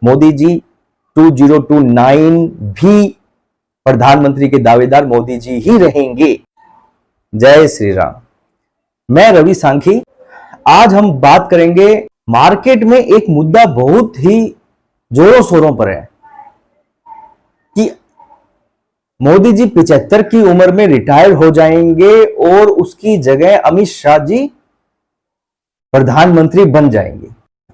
मोदी जी 2029 भी प्रधानमंत्री के दावेदार मोदी जी ही रहेंगे। जय श्री राम। मैं रवि सांखी। आज हम बात करेंगे, मार्केट में एक मुद्दा बहुत ही जोरों शोरों पर है कि मोदी जी 75 की उम्र में रिटायर हो जाएंगे और उसकी जगह अमित शाह जी प्रधानमंत्री बन जाएंगे।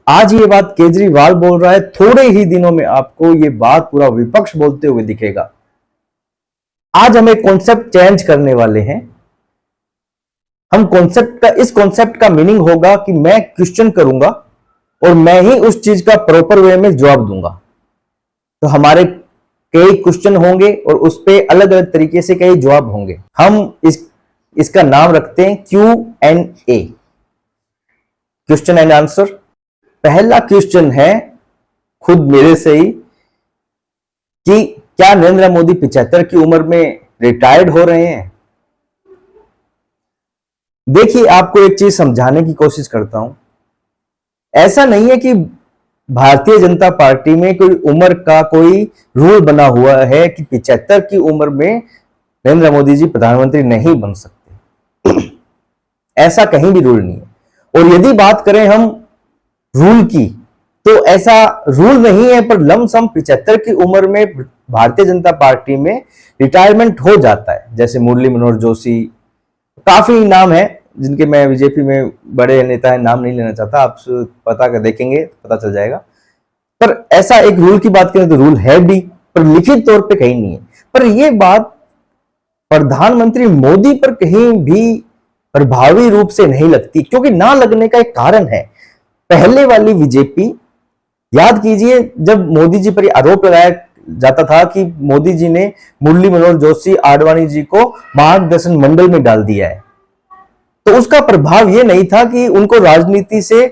आज ये बात केजरीवाल बोल रहा है, थोड़े ही दिनों में आपको ये बात पूरा विपक्ष बोलते हुए दिखेगा। आज हम एक कॉन्सेप्ट चेंज करने वाले हैं। हम इस कॉन्सेप्ट का मीनिंग होगा कि मैं क्वेश्चन करूंगा और मैं ही उस चीज का प्रॉपर वे में जवाब दूंगा। तो हमारे कई क्वेश्चन होंगे और उस पे अलग अलग तरीके से कई जवाब होंगे। हम इसका नाम रखते हैं Q&A, क्वेश्चन एंड आंसर। पहला क्वेश्चन है खुद मेरे से ही कि क्या नरेंद्र मोदी 75 की उम्र में रिटायर्ड हो रहे हैं? देखिए, आपको एक चीज समझाने की कोशिश करता हूं। ऐसा नहीं है कि भारतीय जनता पार्टी में कोई उम्र का कोई रूल बना हुआ है कि 75 की उम्र में नरेंद्र मोदी जी प्रधानमंत्री नहीं बन सकते। ऐसा कहीं भी रूल नहीं है। और यदि बात करें हम रूल की, तो ऐसा रूल नहीं है, पर लमसम 75 की उम्र में भारतीय जनता पार्टी में रिटायरमेंट हो जाता है। जैसे मुरली मनोहर जोशी, काफी नाम है जिनके मैं बीजेपी में बड़े नेता है, नाम नहीं लेना चाहता, आप पता कर देखेंगे पता चल जाएगा। पर ऐसा एक रूल की बात करें तो रूल है भी, पर लिखित तौर पे कहीं नहीं है। पर यह बात प्रधानमंत्री मोदी पर कहीं भी प्रभावी रूप से नहीं लगती, क्योंकि ना लगने का एक कारण है। पहले वाली बीजेपी, याद कीजिए, जब मोदी जी पर आरोप लगाया जाता था कि मोदी जी ने मुरली मनोहर जोशी, आडवाणी जी को मार्गदर्शन मंडल में डाल दिया है, तो उसका प्रभाव यह नहीं था कि उनको राजनीति से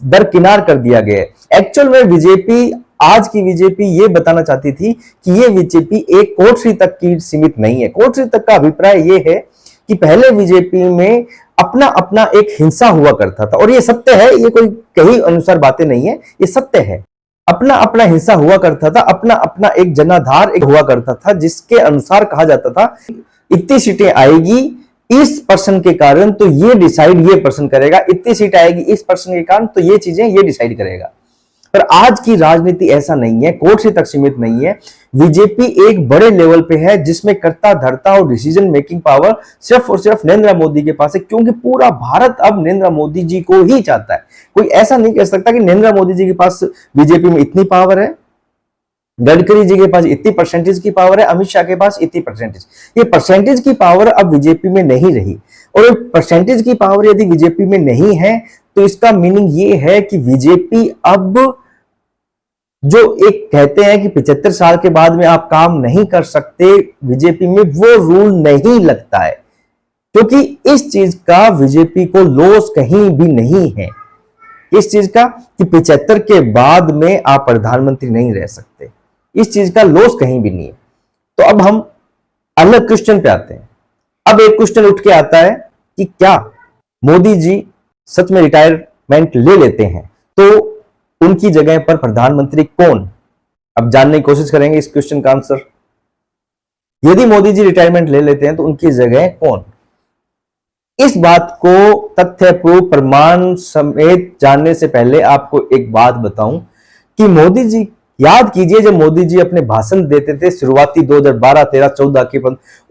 दरकिनार कर दिया गया है। एक्चुअल में बीजेपी, आज की बीजेपी ये बताना चाहती थी कि ये बीजेपी एक कोठरी तक की सीमित नहीं है। कोठरी तक का अभिप्राय ये है कि पहले बीजेपी में अपना अपना एक हिंसा हुआ करता था, और ये सत्य है, ये कोई कहीं अनुसार बातें नहीं है, ये सत्य है। अपना अपना हिंसा हुआ करता था, अपना अपना एक जनाधार एक हुआ करता था, जिसके अनुसार कहा जाता था इतनी सीटें आएगी इस पर्सन के कारण तो ये डिसाइड ये पर्सन करेगा, इतनी सीट आएगी इस पर्सन के कारण तो ये चीजें ये डिसाइड करेगा। पर आज की राजनीति ऐसा नहीं है, कोठरी तक सीमित नहीं है। बीजेपी एक बड़े लेवल पे है, जिसमें कर्ता धर्ता और डिसीजन मेकिंग पावर सिर्फ और सिर्फ नरेंद्र मोदी के पास है, क्योंकि पूरा भारत अब नरेंद्र मोदी जी को ही चाहता है। कोई ऐसा नहीं कह सकता कि नरेंद्र मोदी जी के पास बीजेपी में इतनी पावर है, गडकरी जी के पास इतनी परसेंटेज की पावर है, अमित शाह के पास इतनी परसेंटेज। ये परसेंटेज की पावर अब बीजेपी में नहीं रही, और परसेंटेज की पावर यदि बीजेपी में नहीं है तो इसका मीनिंग ये है कि बीजेपी अब जो एक कहते हैं कि 75 साल के बाद में आप काम नहीं कर सकते, बीजेपी में वो रूल नहीं लगता है, क्योंकि इस चीज का बीजेपी को लॉस कहीं भी नहीं है। इस चीज का कि 75 के बाद में आप प्रधानमंत्री नहीं रह सकते, इस चीज का लॉस कहीं भी नहीं है। तो अब हम अलग क्वेश्चन पे आते हैं। अब एक क्वेश्चन उठ के आता है कि क्या मोदी जी सच में रिटायरमेंट ले लेते हैं तो उनकी जगह पर प्रधानमंत्री कौन? अब जानने की कोशिश करेंगे इस क्वेश्चन का आंसर। यदि मोदी जी रिटायरमेंट ले लेते हैं तो उनकी जगह कौन? इस बात को तथ्य प्रूफ प्रमाण समेत जानने से पहले आपको एक बात बताऊं कि मोदी जी, याद कीजिए, जब मोदी जी अपने भाषण देते थे शुरुआती 2012, 13, 14 के,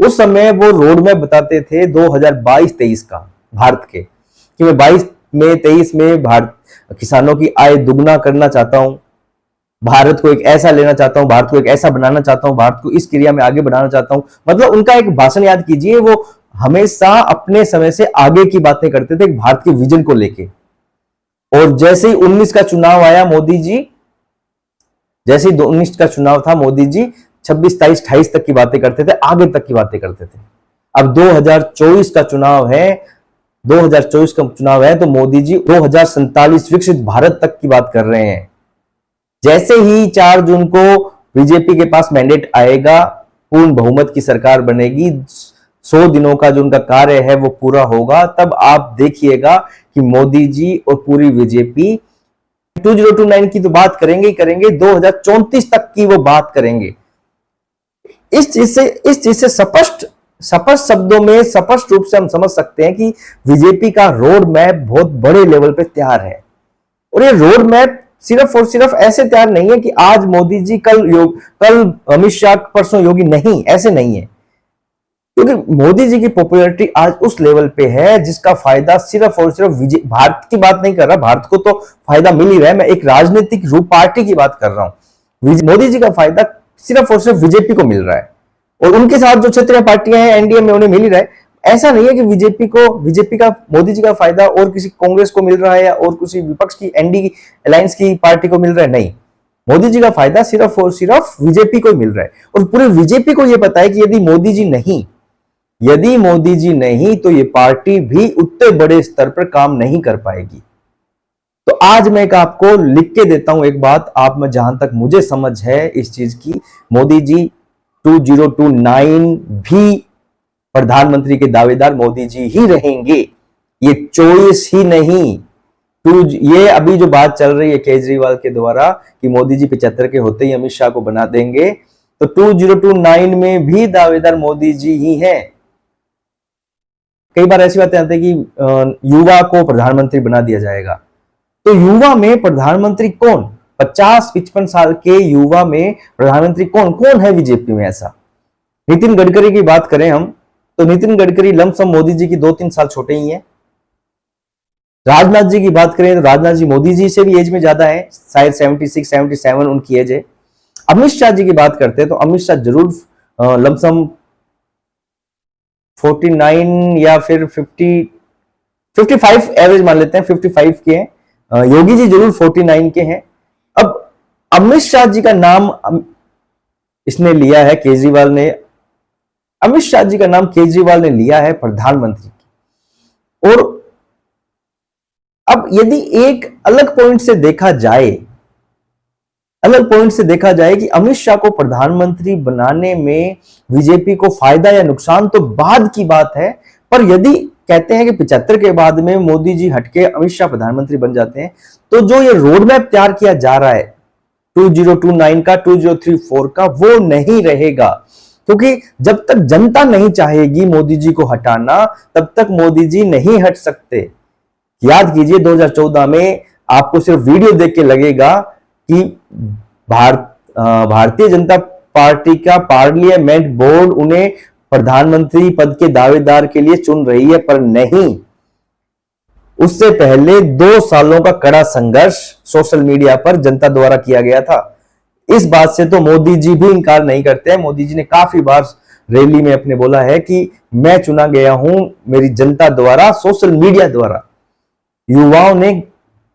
उस समय वो रोड मैप बताते थे 2022-23 का भारत के, कि मैं 22 में 23 में भारत किसानों की आय दुगना करना चाहता हूं, भारत को एक ऐसा लेना चाहता हूं, भारत को एक ऐसा बनाना चाहता हूं, भारत को इस क्रिया में आगे बढ़ाना चाहता हूं। मतलब उनका एक भाषण याद कीजिए, वो हमेशा अपने समय से आगे की बातें करते थे भारत के विजन को लेके। और जैसे ही 19 का चुनाव आया, मोदी जी, जैसे ही 19 का चुनाव था, मोदी जी 26, 23, 28 तक की बातें करते थे, आगे तक की बातें करते थे। अब 2024 का चुनाव है, 2024 का चुनाव है, तो मोदी जी 2047 विकसित भारत तक की बात कर रहे हैं। जैसे ही 4 जून को बीजेपी के पास मैंडेट आएगा, पूर्ण बहुमत की सरकार बनेगी, 100 दिनों का जो उनका कार्य है वो पूरा होगा, तब आप देखिएगा कि मोदी जी और पूरी बीजेपी 2029 की तो बात करेंगे ही करेंगे, 2034 तक की वो बात करेंगे। इस चीज से स्पष्ट स्पष्ट शब्दों में स्पष्ट रूप से हम समझ सकते हैं कि बीजेपी का रोड मैप बहुत बड़े लेवल पे तैयार है। और ये रोड मैप सिर्फ और सिर्फ ऐसे तैयार नहीं है कि आज मोदी जी, कल अमित शाह, परसों योगी, नहीं, ऐसे नहीं है। क्योंकि मोदी जी की पॉपुलैरिटी आज उस लेवल पे है जिसका फायदा सिर्फ और सिर्फ भारत की बात नहीं कर रहा, भारत को तो फायदा मिल ही रहा है, मैं एक राजनीतिक रूप पार्टी की बात कर रहा हूं। मोदी जी का फायदा सिर्फ और सिर्फ बीजेपी को मिल रहा है, और उनके साथ जो क्षेत्रीय पार्टियां हैं एनडीए में उन्हें मिल ही रहा है। ऐसा नहीं है कि बीजेपी का मोदी जी का फायदा और किसी कांग्रेस को मिल रहा है या और किसी विपक्ष की एनडी अलायंस की पार्टी को मिल रहा है, नहीं। मोदी जी का फायदा सिर्फ और सिर्फ बीजेपी को ही मिल रहा है, और पूरे बीजेपी को यह पता है कि यदि मोदी जी नहीं तो ये पार्टी भी उतने बड़े स्तर पर काम नहीं कर पाएगी। तो आज मैं एक आपको लिख के देता हूं एक बात, आप में जहां तक मुझे समझ है इस चीज की, मोदी जी 2029 भी प्रधानमंत्री के दावेदार मोदी जी ही रहेंगे, ये चॉइस ही नहीं। ये अभी जो बात चल रही है केजरीवाल के द्वारा कि मोदी जी 75 के होते ही अमित शाह को बना देंगे, तो 2029 में भी दावेदार मोदी जी ही हैं। कई बार ऐसी बातें आती है कि युवा को प्रधानमंत्री बना दिया जाएगा, तो युवा में प्रधानमंत्री कौन, 50-55 साल के युवा में प्रधानमंत्री कौन है बीजेपी में ऐसा? नितिन गडकरी की बात करें हम, तो नितिन गडकरी लमसम मोदी जी की 2-3 साल छोटे ही हैं। राजनाथ जी की बात करें तो राजनाथ जी मोदी जी से भी एज में ज्यादा है, शायद 76-77 उनकी एज है। अमित शाह जी की बात करते हैं तो अमित शाह जरूर लमसम 49 या फिर 55 एवरेज मान लेते हैं, 55 के हैं। योगी जी जरूर 49 के हैं। अब अमित शाह जी का नाम इसने लिया है केजरीवाल ने, अमित शाह जी का नाम केजरीवाल ने लिया है प्रधानमंत्री की। और अब यदि एक अलग पॉइंट से देखा जाए कि अमित शाह को प्रधानमंत्री बनाने में बीजेपी को फायदा या नुकसान तो बाद की बात है, पर यदि कहते हैं कि 75 के बाद में मोदी जी हटके अमित शाह प्रधानमंत्री बन जाते हैं, तो जो ये रोड मैप तैयार किया जा रहा है 2029 का, 2034 का, वो नहीं रहेगा। क्योंकि जब तक जनता नहीं चाहेगी मोदी जी को हटाना, तब तक मोदी जी नहीं हट सकते। याद कीजिए 2014 में आपको सिर्फ वीडियो देख के लगेगा कि भारतीय जनता पार्टी का पार्लियामेंट बोर्ड उन्हें प्रधानमंत्री पद के दावेदार के लिए चुन रही है, पर नहीं। उससे पहले 2 सालों का कड़ा संघर्ष सोशल मीडिया पर जनता द्वारा किया गया था। इस बात से तो मोदी जी भी इंकार नहीं करते हैं। मोदी जी ने काफी बार रैली में अपने बोला है कि मैं चुना गया हूं मेरी जनता द्वारा, सोशल मीडिया द्वारा। युवाओं ने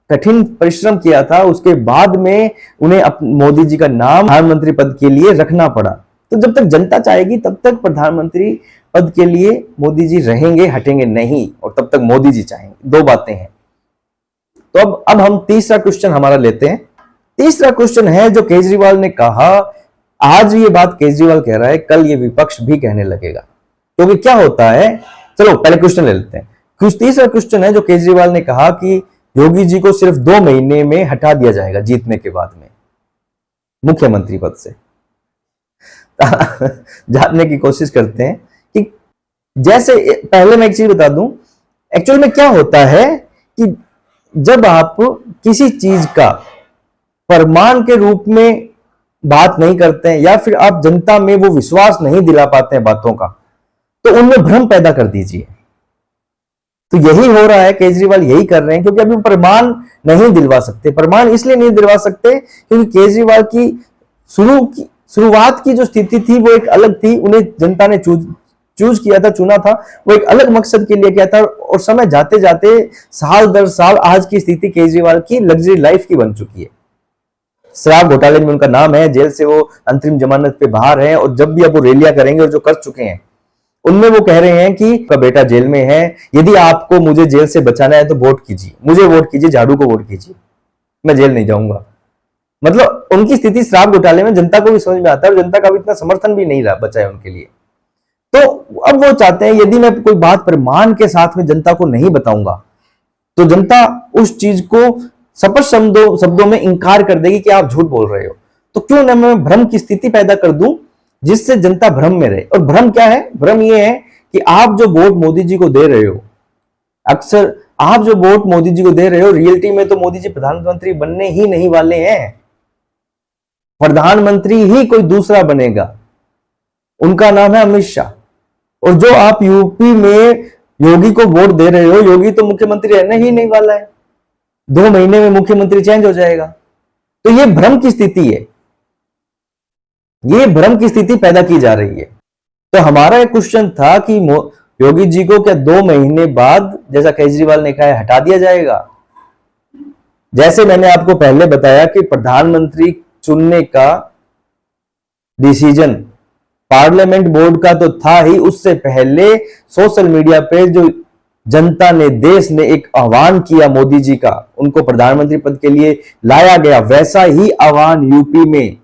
कठिन परिश्रम किया था, उसके बाद में उन्हें मोदी जी का नाम प्रधानमंत्री पद के लिए रखना पड़ा। तो जब तक जनता चाहेगी तब तक प्रधानमंत्री पद के लिए मोदी जी रहेंगे, हटेंगे नहीं, और तब तक मोदी जी चाहेंगे। 2 बातें हैं। तो अब हम तीसरा क्वेश्चन हमारा लेते हैं। तीसरा क्वेश्चन है जो केजरीवाल ने कहा, आज ये बात केजरीवाल कह रहा है, कल ये विपक्ष भी कहने लगेगा। क्योंकि क्या होता है, चलो पहले क्वेश्चन ले लेते हैं। तीसरा क्वेश्चन है जो केजरीवाल ने कहा कि योगी जी को सिर्फ 2 महीने में हटा दिया जाएगा जीतने के बाद में मुख्यमंत्री पद से। जानने की कोशिश करते हैं कि जैसे, पहले मैं एक चीज बता दूं, एक्चुअल में क्या होता है कि जब आप किसी चीज का प्रमाण के रूप में बात नहीं करते हैं या फिर आप जनता में वो विश्वास नहीं दिला पाते हैं बातों का, तो उनमें भ्रम पैदा कर दीजिए। तो यही हो रहा है, केजरीवाल यही कर रहे हैं, क्योंकि अभी प्रमाण नहीं दिलवा सकते। प्रमाण इसलिए नहीं दिलवा सकते क्योंकि केजरीवाल की शुरुआत की जो स्थिति थी वो एक अलग थी। उन्हें जनता ने चूज किया था, चुना था, वो एक अलग मकसद के लिए किया था। और समय जाते जाते साल दर साल आज की स्थिति केजरीवाल की लग्जरी लाइफ की बन चुकी है। शराब घोटाले में उनका नाम है, जेल से वो अंतरिम जमानत पे बाहर है, और जब भी अब वो रैलियां करेंगे और जो कर चुके हैं उनमें वो कह रहे हैं कि का बेटा जेल में है, यदि आपको मुझे जेल से बचाना है तो वोट कीजिए, मुझे वोट कीजिए, झाड़ू को वोट कीजिए, मैं जेल नहीं जाऊंगा। मतलब उनकी स्थिति शराब घोटाले में जनता को भी समझ में आता है, और जनता का भी इतना समर्थन भी नहीं रहा बचा है उनके लिए। तो अब वो चाहते हैं यदि मैं कोई बात प्रमाण के साथ में जनता को नहीं बताऊंगा तो जनता उस चीज को स्पष्ट शब्दों में इंकार कर देगी कि आप झूठ बोल रहे हो। तो क्यों ना मैं भ्रम की स्थिति पैदा कर दूं जिससे जनता भ्रम में रहे। और भ्रम क्या है? भ्रम यह है कि आप जो वोट मोदी जी को दे रहे हो, अक्सर आप जो वोट मोदी जी को दे रहे हो, रियलिटी में तो मोदी जी प्रधानमंत्री बनने ही नहीं वाले हैं। प्रधानमंत्री ही कोई दूसरा बनेगा, उनका नाम है अमित शाह। और जो आप यूपी में योगी को वोट दे रहे हो, योगी तो मुख्यमंत्री रहने ही नहीं वाला है, 2 महीने में मुख्यमंत्री चेंज हो जाएगा। तो यह भ्रम की स्थिति है, यह भ्रम की स्थिति पैदा की जा रही है। तो हमारा एक क्वेश्चन था कि योगी जी को क्या 2 महीने बाद, जैसा केजरीवाल ने कहा है, हटा दिया जाएगा? जैसे मैंने आपको पहले बताया कि प्रधानमंत्री चुनने का डिसीजन पार्लियामेंट बोर्ड का तो था ही, उससे पहले सोशल मीडिया पे जो जनता ने, देश ने एक आह्वान किया मोदी जी का, उनको प्रधानमंत्री पद के लिए लाया गया, वैसा ही आह्वान यूपी में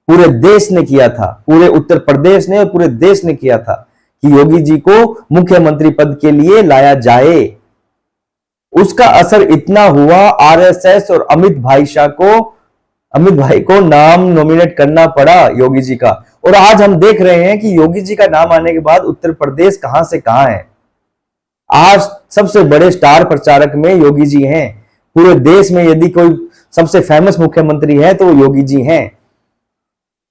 पूरे देश ने किया था, पूरे उत्तर प्रदेश ने और पूरे देश ने किया था कि योगी जी को मुख्यमंत्री पद के लिए लाया जाए। उसका असर इतना हुआ, आरएसएस और अमित भाई को नाम नॉमिनेट करना पड़ा योगी जी का। और आज हम देख रहे हैं कि योगी जी का नाम आने के बाद उत्तर प्रदेश कहां से कहां है। आज सबसे बड़े स्टार प्रचारक में योगी जी हैं। पूरे देश में यदि कोई सबसे फेमस मुख्यमंत्री है तो वो योगी जी हैं।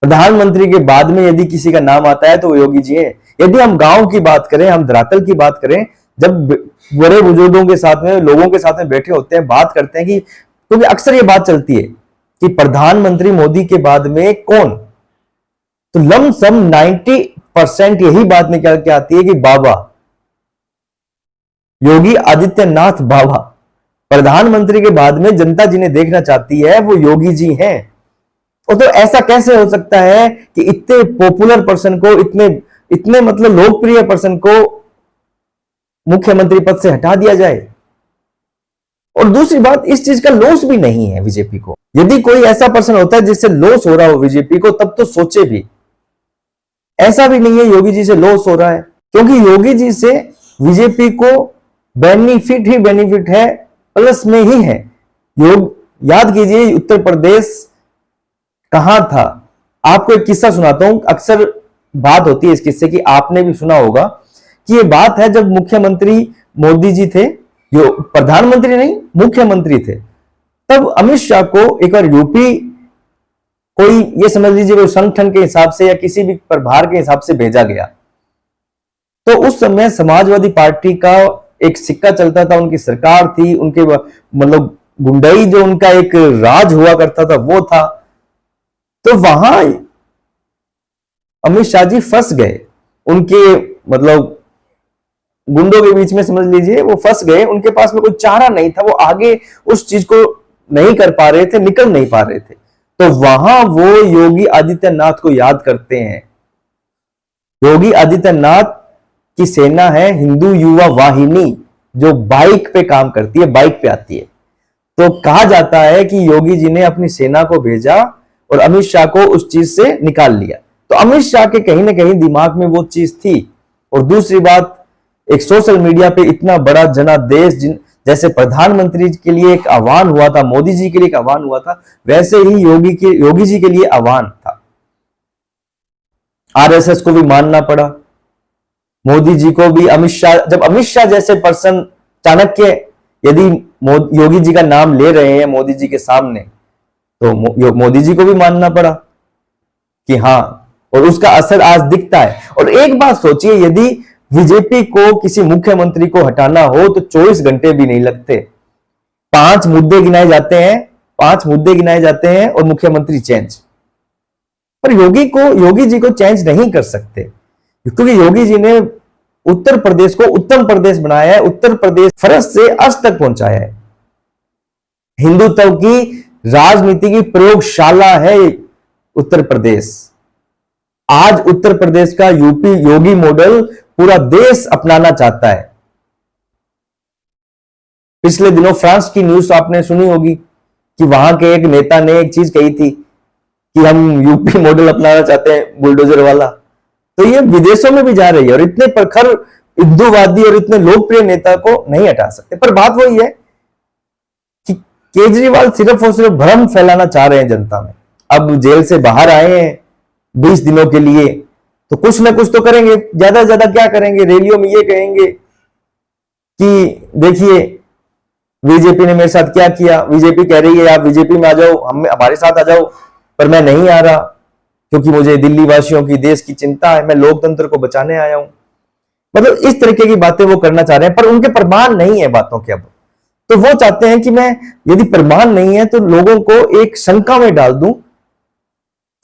प्रधानमंत्री के बाद में यदि किसी का नाम आता है तो वो योगी जी हैं। यदि हम गांव की बात करें, हम धरातल की बात करें, जब बड़े बुजुर्गों के साथ में, लोगों के साथ में बैठे होते हैं, बात करते हैं कि, क्योंकि अक्सर ये बात चलती है कि प्रधानमंत्री मोदी के बाद में कौन, तो लमसम 90% यही बात निकल के आती है कि बाबा योगी आदित्यनाथ बाबा। प्रधानमंत्री के बाद में जनता जिन्हें देखना चाहती है वो योगी जी हैं। और तो ऐसा कैसे हो सकता है कि इतने पॉपुलर पर्सन को, इतने मतलब लोकप्रिय पर्सन को मुख्यमंत्री पद से हटा दिया जाए? और दूसरी बात, इस चीज का लॉस भी नहीं है बीजेपी को। यदि कोई ऐसा पर्सन होता है जिससे लॉस हो रहा हो बीजेपी को, तब तो सोचे भी। ऐसा भी नहीं है योगी जी से लॉस हो रहा है, क्योंकि योगी जी से बीजेपी को बेनिफिट ही बेनिफिट है, प्लस में ही है। याद कीजिए उत्तर प्रदेश कहां था। आपको एक किस्सा सुनाता हूं, अक्सर बात होती है इस किस्से की, आपने भी सुना होगा कि ये बात है जब मुख्यमंत्री मोदी जी थे, जो प्रधानमंत्री नहीं मुख्यमंत्री थे, तब अमित शाह को एक बार यूपी कोई, ये समझ लीजिए कोई संगठन के हिसाब से या किसी भी प्रभार के हिसाब से भेजा गया। तो उस समय समाजवादी पार्टी का एक सिक्का चलता था, उनकी सरकार थी, उनके मतलब गुंडई जो उनका एक राज हुआ करता था वो था। तो वहां अमित शाह जी फंस गए, उनके मतलब गुंडों के बीच में, समझ लीजिए वो फंस गए। उनके पास में कोई चारा नहीं था, वो आगे उस चीज को नहीं कर पा रहे थे, निकल नहीं पा रहे थे। तो वहां वो योगी आदित्यनाथ को याद करते हैं। योगी आदित्यनाथ की सेना है हिंदू युवा वाहिनी, जो बाइक पे काम करती है, बाइक पे आती है। तो कहा जाता है कि योगी जी ने अपनी सेना को भेजा और अमित शाह को उस चीज से निकाल लिया। तो अमित शाह के कहीं ना कहीं दिमाग में वो चीज थी। और दूसरी बात, एक सोशल मीडिया पे इतना बड़ा जनादेश, जैसे प्रधानमंत्री के लिए एक आह्वान हुआ था, मोदी जी के लिए एक आह्वान हुआ था, वैसे ही योगी जी के लिए आह्वान था। आरएसएस को भी मानना पड़ा, मोदी जी को भी। अमित शाह, जब अमित शाह जैसे पर्सन, चाणक्य, यदि योगी जी का नाम ले रहे हैं मोदी जी के सामने, तो मोदी जी को भी मानना पड़ा कि हाँ, और उसका असर आज दिखता है। और एक बात सोचिए, यदि बीजेपी को किसी मुख्यमंत्री को हटाना हो तो 24 घंटे भी नहीं लगते, 5 मुद्दे गिनाए जाते हैं और मुख्यमंत्री चेंज। पर योगी जी को चेंज नहीं कर सकते, क्योंकि योगी जी ने उत्तर प्रदेश को उत्तम प्रदेश बनाया है, उत्तर प्रदेश फर्श से अर्श तक पहुंचाया है। हिंदुत्व की राजनीति की प्रयोगशाला है उत्तर प्रदेश। आज उत्तर प्रदेश का यूपी योगी मॉडल पूरा देश अपनाना चाहता है। पिछले दिनों फ्रांस की न्यूज आपने सुनी होगी कि वहां के एक नेता ने एक चीज कही थी कि हम यूपी मॉडल अपनाना चाहते हैं, बुलडोजर वाला। तो ये विदेशों में भी जा रही है, और इतने प्रखर हिंदूवादी और इतने लोकप्रिय नेता को नहीं हटा सकते। पर बात वही है कि केजरीवाल सिर्फ और सिर्फ भ्रम फैलाना चाह रहे हैं जनता में। अब जेल से बाहर आए हैं 20 दिनों के लिए, तो कुछ ना कुछ तो करेंगे। ज्यादा से ज्यादा क्या करेंगे, रैलियों में ये कहेंगे कि देखिए बीजेपी ने मेरे साथ क्या किया। बीजेपी कह रही है आप बीजेपी में आ जाओ, हम हमारे साथ आ जाओ, पर मैं नहीं आ रहा क्योंकि मुझे दिल्ली वासियों की, देश की चिंता है, मैं लोकतंत्र को बचाने आया हूं। मतलब इस तरीके की बातें वो करना चाह रहे हैं, पर उनके प्रमाण नहीं है बातों के। अब तो वो चाहते हैं कि मैं, यदि प्रमाण नहीं है तो लोगों को एक शंका में डाल दूं,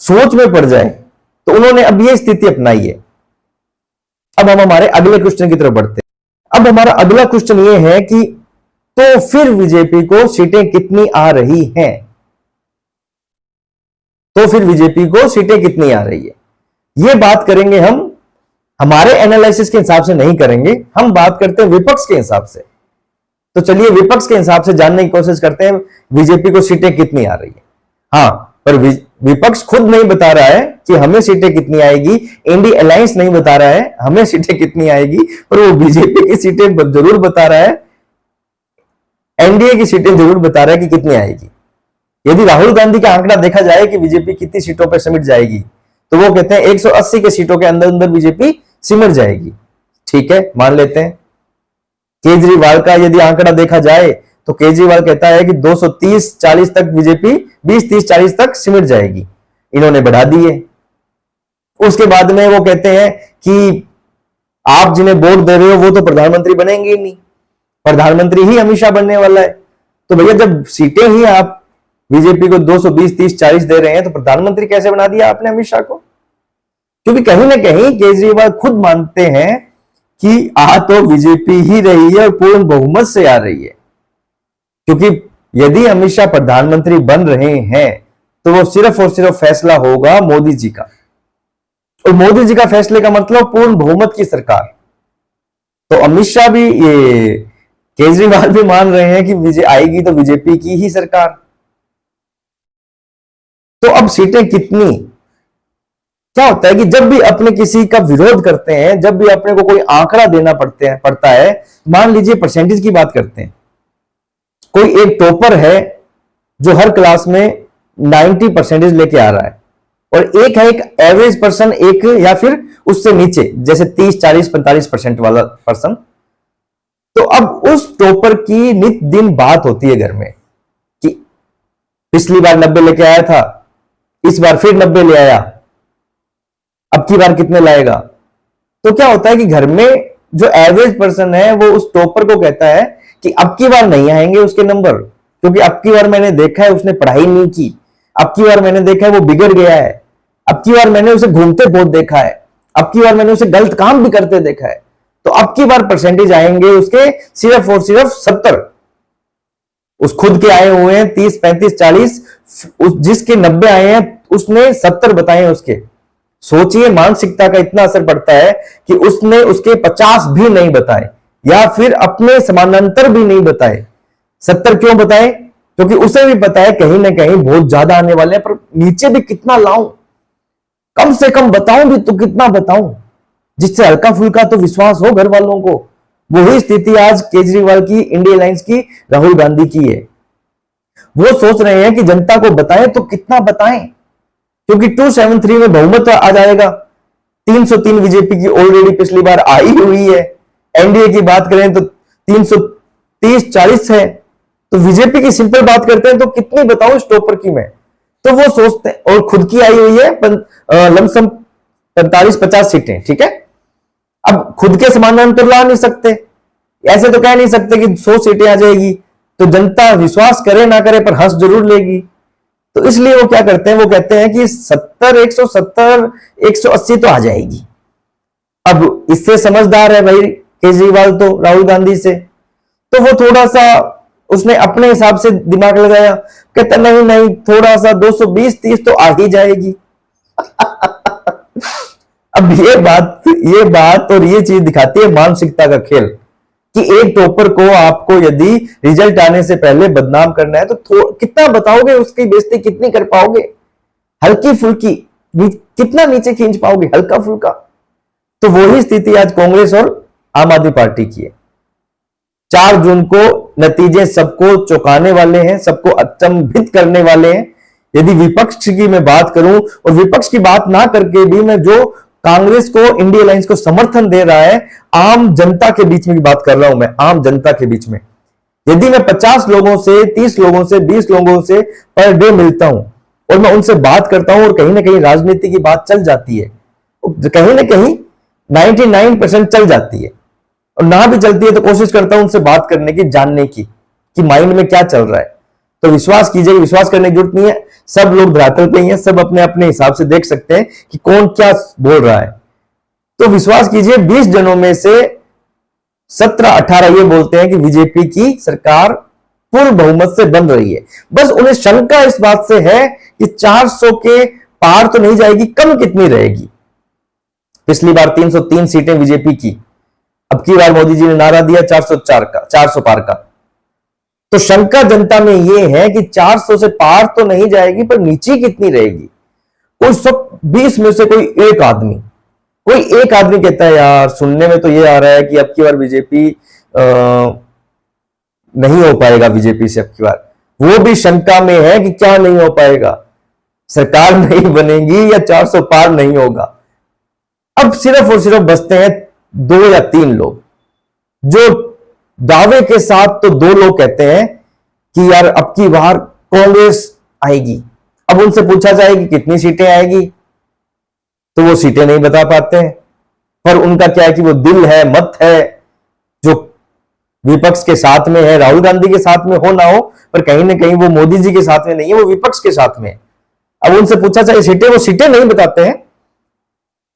सोच में पड़ जाए। तो उन्होंने अब ये स्थिति अपनाई है। अब हम हमारे अगले क्वेश्चन की तरफ बढ़ते हैं। अब हमारा अगला क्वेश्चन ये है कि तो फिर बीजेपी को सीटें कितनी आ रही हैं? तो फिर बीजेपी को सीटें कितनी आ रही है, ये बात करेंगे हम। हमारे एनालिसिस के हिसाब से नहीं करेंगे, हम बात करते हैं विपक्ष के हिसाब से। तो चलिए विपक्ष के हिसाब से जानने की कोशिश करते हैं बीजेपी को सीटें कितनी आ रही है। हां, पर विपक्ष खुद नहीं बता रहा है कि हमें सीटें कितनी आएगी, इंडी अलायंस नहीं बता रहा है हमें सीटें कितनी आएगी, पर वो बीजेपी की सीटें जरूर बता रहा है, एनडीए की सीटें जरूर बता रहा है कि कितनी आएगी। यदि राहुल गांधी का आंकड़ा देखा जाए कि बीजेपी कितनी सीटों पर सिमट जाएगी, तो वो कहते हैं 180 के सीटों के अंदर अंदर बीजेपी सिमट जाएगी। ठीक है, मान लेते हैं। केजरीवाल का यदि आंकड़ा देखा जाए तो केजरीवाल कहता है कि 230-40 तक बीजेपी 20-30-40 तक सिमट जाएगी, इन्होंने बढ़ा दिए। उसके बाद में वो कहते हैं कि आप जिन्हें वोट दे रहे हो वो तो प्रधानमंत्री बनेंगे ही नहीं, प्रधानमंत्री ही हमेशा बनने वाला है। तो भैया जब सीटें ही आप बीजेपी को 220-30-40 दे रहे हैं तो प्रधानमंत्री कैसे बना दिया आपने अमित शाह को? क्योंकि कहीं ना कहीं केजरीवाल खुद मानते हैं कि आ तो बीजेपी ही रही है और पूर्ण बहुमत से आ रही है। क्योंकि यदि अमित शाह प्रधानमंत्री बन रहे हैं तो वो सिर्फ और सिर्फ फैसला होगा मोदी जी का, और मोदी जी का फैसले का मतलब पूर्ण बहुमत की सरकार। तो अमित शाह भी, ये केजरीवाल भी मान रहे हैं कि आएगी तो बीजेपी की ही सरकार। तो अब सीटें कितनी? क्या होता है कि जब भी अपने किसी का विरोध करते हैं, जब भी अपने को कोई आंकड़ा देना पड़ता है, मान लीजिए परसेंटेज की बात करते हैं, कोई एक टॉपर है जो हर क्लास में 90% लेके आ रहा है, और एक है एक एवरेज पर्सन, एक या फिर उससे नीचे, जैसे 30-40-45% वाला पर्सन। तो अब उस टॉपर की नित दिन बात होती है घर में कि पिछली बार 90 लेके आया था, इस बार फिर 90 ले आया, अब की बार कितने लाएगा। तो क्या होता है कि घर में जो एवरेज पर्सन है वो उस टॉपर को कहता है कि अब की बार नहीं आएंगे उसके नंबर, क्योंकि अब की बार मैंने देखा है उसने पढ़ाई नहीं की, अब की बार मैंने देखा है वो बिगड़ गया है, अब की बार मैंने उसे घूमते बहुत देखा है, अब की बार मैंने उसे गलत काम भी करते देखा है। तो अब की बार परसेंटेज आएंगे उसके सिर्फ और सिर्फ 70। उस खुद के आए हुए हैं 30-35-40, जिसके 90 आए हैं उसने 70 बताए उसके। सोचिए मानसिकता का इतना असर पड़ता है कि उसने उसके 50 भी नहीं बताए, या फिर अपने समानांतर भी नहीं बताए। 70 क्यों बताए? क्योंकि उसे भी पता है कहीं ना कहीं बहुत ज्यादा आने वाले हैं, पर नीचे भी कितना लाऊं, कम से कम बताऊं भी तो कितना बताऊं जिससे हल्का फुल्का तो विश्वास हो घर वालों को। वही स्थिति आज केजरीवाल की, इंडिया अलायंस की, राहुल गांधी की है। वो सोच रहे हैं कि जनता को बताएं तो कितना बताएं, क्योंकि 273 में बहुमत आ जाएगा। 303 बीजेपी की ऑलरेडी पिछली बार आई हुई है। एनडीए की बात करें तो 330-40 है। तो बीजेपी की सिंपल बात करते हैं तो कितनी बताऊं स्टॉपर की मैं। तो वो सोचते हैं, और खुद की आई हुई है लमसम 45-50 सीटें। ठीक है, अब खुद के समानांतर ला नहीं सकते, ऐसे तो कह नहीं सकते कि 100 सीटें आ जाएगी। तो जनता विश्वास करे ना करे पर हंस जरूर लेगी। तो इसलिए वो क्या करते हैं, वो कहते हैं कि 70, 170, 180 तो आ जाएगी। अब इससे समझदार है भाई केजरीवाल तो राहुल गांधी से, तो वो थोड़ा सा उसने अपने हिसाब से दिमाग लगाया, कहता नहीं नहीं थोड़ा सा 220-30 तो आ ही जाएगी। अब ये बात और ये चीज दिखाती है मानसिकता का खेल, कि एक टॉपर को आपको यदि रिजल्ट आने से पहले बदनाम करना है तो कितना बताओगे, उसकी बेइज्जती कितनी कर पाओगे, हल्की फुल्की कितना नीचे खींच पाओगे, हल्का फुल्का। तो वही स्थिति आज कांग्रेस और आम आदमी पार्टी की है। 4 जून को नतीजे सबको चौंकाने वाले हैं, सबको अचंभित करने वाले हैं। यदि विपक्ष की मैं बात करूं, और विपक्ष की बात ना करके भी मैं जो कांग्रेस को, इंडिया अलायंस को समर्थन दे रहा है, आम जनता के बीच में की बात कर रहा हूं मैं, आम जनता के बीच में। यदि मैं 50 लोगों से, 30 लोगों से, 20 लोगों से पर डे मिलता हूं और मैं उनसे बात करता हूं और कहीं ना कहीं राजनीति की बात चल जाती है, कहीं ना कहीं 99% चल जाती है, और ना भी चलती है तो कोशिश करता हूं उनसे बात करने की, जानने की कि माइंड में क्या चल रहा है। तो विश्वास कीजिए, विश्वास करने की जरूरत नहीं है, सब लोग धरातल पे ही हैं, सब अपने अपने हिसाब से देख सकते हैं कि कौन क्या बोल रहा है। तो विश्वास कीजिए, 20 जनों में से 17-18 ये बोलते हैं कि बीजेपी की सरकार पूर्ण बहुमत से बन रही है। बस उन्हें शंका इस बात से है कि 400 के पार तो नहीं जाएगी, कम कितनी रहेगी। पिछली बार 303 सीटें बीजेपी की, अब की बार मोदी जी ने नारा दिया 404 का, 400 पार का। तो शंका जनता में यह है कि 400 से पार तो नहीं जाएगी, पर नीचे कितनी रहेगी। कोई 120 में से कोई एक आदमी कहता है यार सुनने में तो ये आ रहा है कि अब की बार बीजेपी नहीं हो पाएगा, बीजेपी से अब की बार। वो भी शंका में है कि क्या नहीं हो पाएगा, सरकार नहीं बनेगी या 400 पार नहीं होगा। अब सिर्फ और सिर्फ बचते हैं 2 या 3 लोग, जो दावे के साथ तो 2 लोग कहते हैं कि यार अब की बार कांग्रेस आएगी। अब उनसे पूछा जाए कि कितनी सीटें आएगी, तो वो सीटें नहीं बता पाते हैं। पर उनका क्या है कि वो दिल है, मत है, जो विपक्ष के साथ में है, राहुल गांधी के साथ में हो ना हो, पर कहीं ना कहीं वो मोदी जी के साथ में नहीं है, वो विपक्ष के साथ में है। अब उनसे पूछा जाए सीटें, वो सीटें नहीं बताते हैं।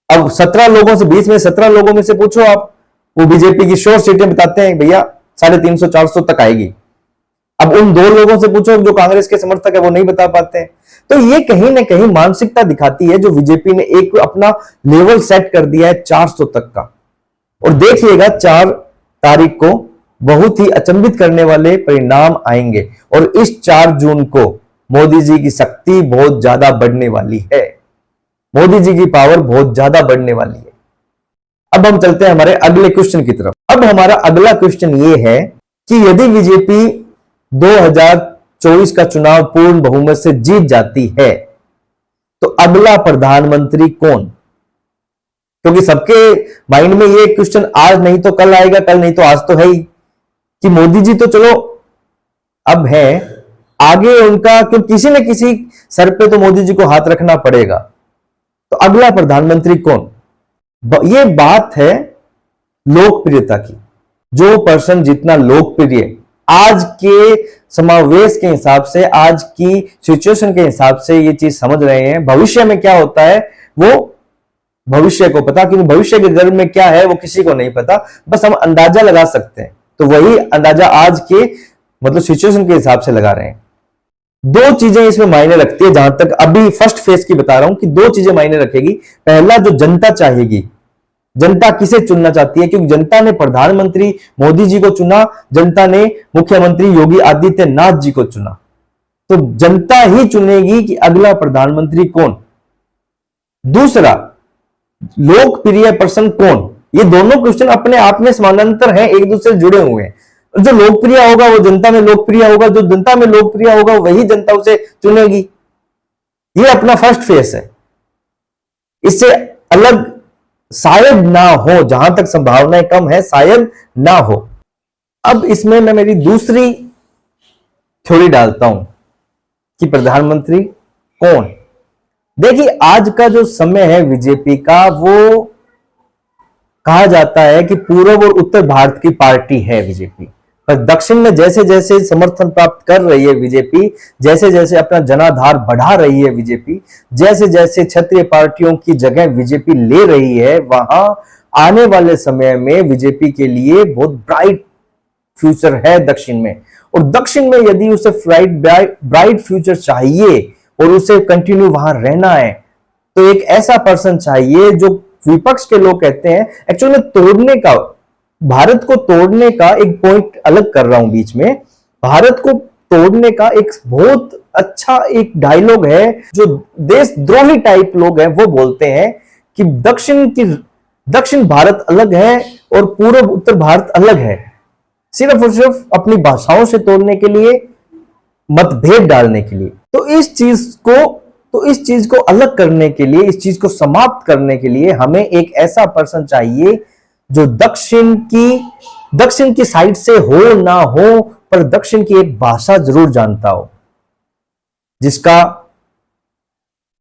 अब 17 लोगों से, 20 में 17 लोगों में से पूछो आप, वो बीजेपी की श्योर सीटें बताते हैं भैया 350-400 तक आएगी। अब उन 2 लोगों से पूछो जो कांग्रेस के समर्थक है, वो नहीं बता पाते हैं। तो ये कहीं ना कहीं मानसिकता दिखाती है जो बीजेपी ने एक अपना लेवल सेट कर दिया है 400 तक का। और देखिएगा 4 तारीख को बहुत ही अचंभित करने वाले परिणाम आएंगे, और इस 4 जून को मोदी जी की शक्ति बहुत ज्यादा बढ़ने वाली है, मोदी जी की पावर बहुत ज्यादा बढ़ने वाली है। अब हम चलते हैं हमारे अगले क्वेश्चन की तरफ। अब हमारा अगला क्वेश्चन ये है कि यदि बीजेपी 2024 का चुनाव पूर्ण बहुमत से जीत जाती है तो अगला प्रधानमंत्री कौन? क्योंकि सबके माइंड में ये क्वेश्चन आज नहीं तो कल आएगा, कल नहीं तो आज तो है ही, कि मोदी जी तो चलो अब है, आगे उनका क्यों किसी न किसी सर पे तो मोदी जी को हाथ रखना पड़ेगा। तो अगला प्रधानमंत्री कौन? ये बात है लोकप्रियता की। जो पर्सन जितना लोकप्रिय आज के समावेश के हिसाब से, आज की सिचुएशन के हिसाब से ये चीज समझ रहे हैं, भविष्य में क्या होता है वो भविष्य को पता, क्योंकि भविष्य के गर्भ में क्या है वो किसी को नहीं पता, बस हम अंदाजा लगा सकते हैं। तो वही अंदाजा आज के मतलब सिचुएशन के हिसाब से लगा रहे हैं। 2 चीजें इसमें मायने रखती है, जहां तक अभी फर्स्ट फेज की बता रहा हूं कि 2 चीजें मायने रखेगी। पहला, जो जनता चाहेगी, जनता किसे चुनना चाहती है, क्योंकि जनता ने प्रधानमंत्री मोदी जी को चुना, जनता ने मुख्यमंत्री योगी आदित्यनाथ जी को चुना, तो जनता ही चुनेगी कि अगला प्रधानमंत्री कौन। दूसरा, लोकप्रिय पर्सन कौन। ये दोनों क्वेश्चन अपने आप में समानांतर हैं, एक दूसरे से जुड़े हुए हैं। जो लोकप्रिय होगा वो जनता में लोकप्रिय होगा, जो जनता में लोकप्रिय होगा वही जनता उसे चुनेगी। ये अपना फर्स्ट फेस है। इससे अलग शायद ना हो, जहां तक संभावनाएं कम है शायद ना हो। अब इसमें मैं मेरी दूसरी थ्योरी डालता हूं कि प्रधानमंत्री कौन। देखिए, आज का जो समय है बीजेपी का, वो कहा जाता है कि पूर्व और उत्तर भारत की पार्टी है बीजेपी, पर दक्षिण में जैसे जैसे समर्थन प्राप्त कर रही है बीजेपी, जैसे जैसे अपना जनाधार बढ़ा रही है बीजेपी, जैसे जैसे क्षेत्रीय पार्टियों की जगह बीजेपी ले रही है, वहां आने वाले समय में बीजेपी के लिए बहुत ब्राइट फ्यूचर है दक्षिण में। और दक्षिण में यदि उसे ब्राइट फ्यूचर चाहिए और उसे कंटिन्यू वहां रहना है, तो एक ऐसा पर्सन चाहिए जो विपक्ष के लोग कहते हैं एक्चुअली तोड़ने का, भारत को तोड़ने का एक पॉइंट अलग कर रहा हूं बीच में, भारत को तोड़ने का एक बहुत अच्छा एक डायलॉग है जो देशद्रोही टाइप लोग हैं वो बोलते हैं कि दक्षिण भारत अलग है और पूर्व उत्तर भारत अलग है। सिर्फ और सिर्फ अपनी भाषाओं से तोड़ने के लिए, मतभेद डालने के लिए। तो इस चीज को अलग करने के लिए, इस चीज को समाप्त करने के लिए हमें एक ऐसा पर्सन चाहिए जो दक्षिण की साइड से हो ना हो, पर दक्षिण की एक भाषा जरूर जानता हो, जिसका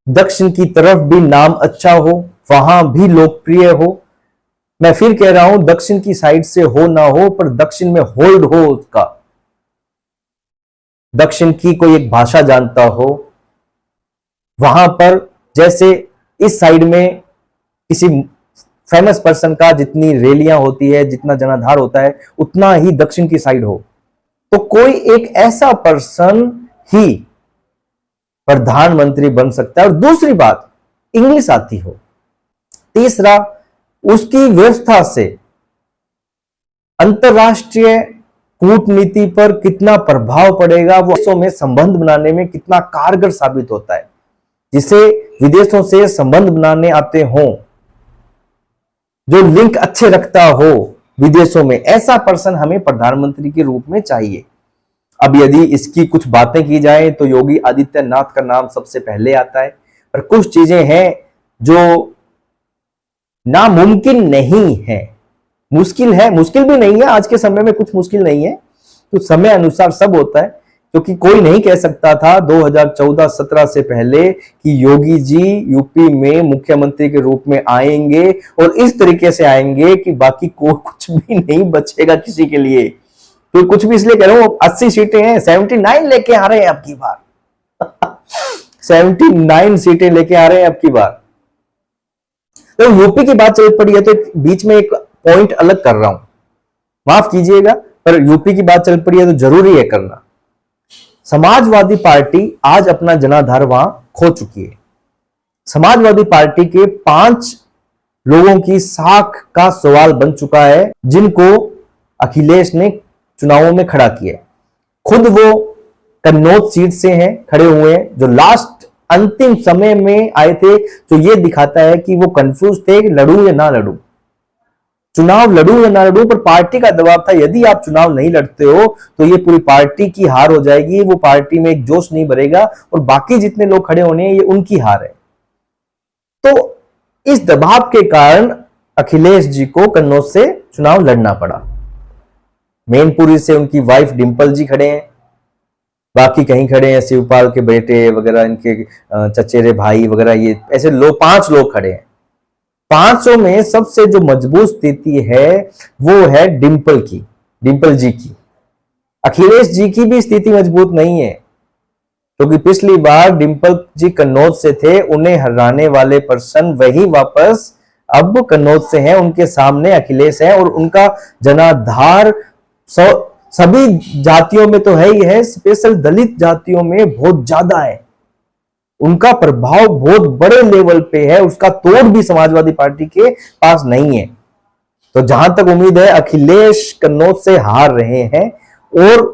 दक्षिण की तरफ भी नाम अच्छा हो, वहां भी लोकप्रिय हो। मैं फिर कह रहा हूं, दक्षिण की साइड से हो ना हो, पर दक्षिण में होल्ड हो उसका, दक्षिण की कोई एक भाषा जानता हो। वहां पर जैसे इस साइड में किसी फेमस पर्सन का जितनी रैलियां होती है, जितना जनाधार होता है, उतना ही दक्षिण की साइड हो, तो कोई एक ऐसा पर्सन ही प्रधानमंत्री बन सकता है। और दूसरी बात, इंग्लिश आती हो। तीसरा, उसकी व्यवस्था से अंतरराष्ट्रीय कूटनीति पर कितना प्रभाव पड़ेगा, वो देशों में संबंध बनाने में कितना कारगर साबित होता है। जिसे विदेशों से संबंध बनाने आते हों, जो लिंक अच्छे रखता हो विदेशों में, ऐसा पर्सन हमें प्रधानमंत्री के रूप में चाहिए। अब यदि इसकी कुछ बातें की जाए तो योगी आदित्यनाथ का नाम सबसे पहले आता है, पर कुछ चीजें हैं जो नामुमकिन नहीं है। मुश्किल है, मुश्किल भी नहीं है, आज के समय में कुछ मुश्किल नहीं है, तो समय अनुसार सब होता है। क्योंकि कोई नहीं कह सकता था 2014-17 से पहले कि योगी जी यूपी में मुख्यमंत्री के रूप में आएंगे और इस तरीके से आएंगे कि बाकी को कुछ भी नहीं बचेगा किसी के लिए। तो कुछ भी इसलिए कह रहा हूं, 80 सीटें हैं, 79 लेके आ रहे हैं अब की बार 79 सीटें लेके आ रहे हैं अब की बार। तो यूपी की बात चल पड़ी है, तो बीच में एक पॉइंट अलग कर रहा हूं, माफ कीजिएगा, पर यूपी की बात चल पड़ी है तो जरूरी है करना। समाजवादी पार्टी आज अपना जनाधार वहां खो चुकी है। समाजवादी पार्टी के 5 लोगों की साख का सवाल बन चुका है, जिनको अखिलेश ने चुनावों में खड़ा किया। खुद वो कन्नौज सीट से हैं, खड़े हुए हैं, जो लास्ट अंतिम समय में आए थे, जो ये दिखाता है कि वो कंफ्यूज थे कि लड़ूं या ना लड़ूं, चुनाव लड़ूं या ना लड़ूं। पर पार्टी का दबाव था, यदि आप चुनाव नहीं लड़ते हो तो ये पूरी पार्टी की हार हो जाएगी, वो पार्टी में एक जोश नहीं भरेगा और बाकी जितने लोग खड़े होने हैं ये उनकी हार है। तो इस दबाव के कारण अखिलेश जी को कन्नौज से चुनाव लड़ना पड़ा। मैनपुरी से उनकी वाइफ डिंपल जी खड़े हैं, बाकी कहीं खड़े हैं शिवपाल के बेटे वगैरह, इनके चचेरे भाई वगैरह, ये ऐसे लोग 5 लोग खड़े हैं। 500 में सबसे जो मजबूत स्थिति है वो है डिंपल जी की। अखिलेश जी की भी स्थिति मजबूत नहीं है, क्योंकि पिछली बार डिंपल जी कन्नौज से थे, उन्हें हराने वाले पर्सन वही वापस अब कन्नौज से हैं, उनके सामने अखिलेश है और उनका जनाधार सभी जातियों में तो है ही है, स्पेशल दलित जातियों में बहुत ज्यादा है। उनका प्रभाव बहुत बड़े लेवल पे है, उसका तोड़ भी समाजवादी पार्टी के पास नहीं है। तो जहां तक उम्मीद है, अखिलेश कन्नौज से हार रहे हैं और